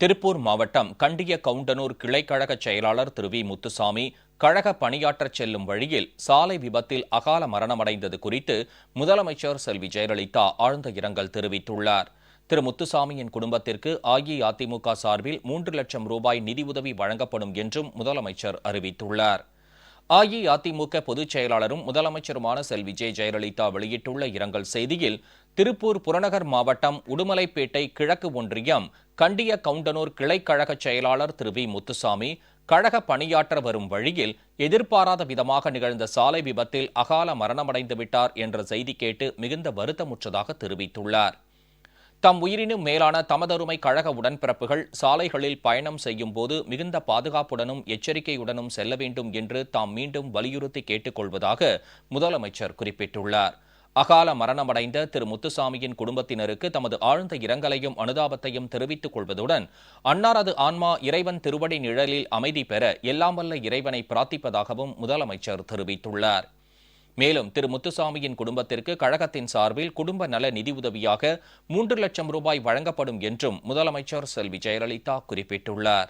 திருப்பூர் மாவட்டம் கண்டிய கவுண்டனூர் கிளைக்கழக செயலாளர் திரு வி முத்துசாமி கழக பணியாற்றச் செல்லும் வழியில் சாலை விபத்தில் அகால மரணமடைந்தது குறித்து முதலமைச்சர் செல்வி ஜெயலலிதா ஆழ்ந்த இரங்கல் தெரிவித்துள்ளார். திரு முத்துசாமியின் குடும்பத்திற்கு அஇஅதிமுக சார்பில் 3 லட்சம் ரூபாய் நிதியுதவி வழங்கப்படும் என்றும் முதலமைச்சர் அறிவித்துள்ளார். அஇஅதிமுக பொதுச் செயலாளரும் முதலமைச்சருமான செல்வி ஜெயலலிதா வெளியிட்டுள்ள இரங்கல் செய்தியில், திருப்பூர் புறநகர் மாவட்டம் உடுமலைப்பேட்டை கிழக்கு ஒன்றியம் கண்டிய கவுண்டனூர் கிளைக்கழக செயலாளர் திரு வி முத்துசாமி கழக பணியாற்ற வரும் வழியில் எதிர்பாராத விதமாக நிகழ்ந்த சாலை விபத்தில் அகால மரணமடைந்து விட்டார் என்ற செய்தி கேட்டு மிகுந்த வருத்தமுற்றதாக தெரிவித்துள்ளார். தம் உயிரினும் மேலான தமதருமை கழக உடன்பிறப்புகள் சாலைகளில் பயணம் செய்யும் போது மிகுந்த பாதுகாப்புடனும் எச்சரிக்கையுடனும் செல்ல வேண்டும் என்று தாம் மீண்டும் வலியுறுத்தி கேட்டுக் கொள்வதாக முதலமைச்சர் குறிப்பிட்டுள்ளார். அகால மரணமடைந்த திரு முத்துசாமியின் குடும்பத்தினருக்கு தமது ஆழ்ந்த இரங்கலையும் அனுதாபத்தையும் தெரிவித்துக் கொள்வதுடன் அன்னாரது ஆன்மா இறைவன் திருவடி நிழலில் அமைதி பெற எல்லாம் வல்ல இறைவனை பிரார்த்திப்பதாகவும் முதலமைச்சர் தெரிவித்துள்ளார். மேலும் திரு முத்துசாமியின் குடும்பத்திற்கு கழகத்தின் சார்பில் குடும்ப நல நிதியுதவியாக 3 லட்சம் ரூபாய் வழங்கப்படும் என்றும் முதலமைச்சர் செல்வி ஜெயலலிதா குறிப்பிட்டுள்ளார்.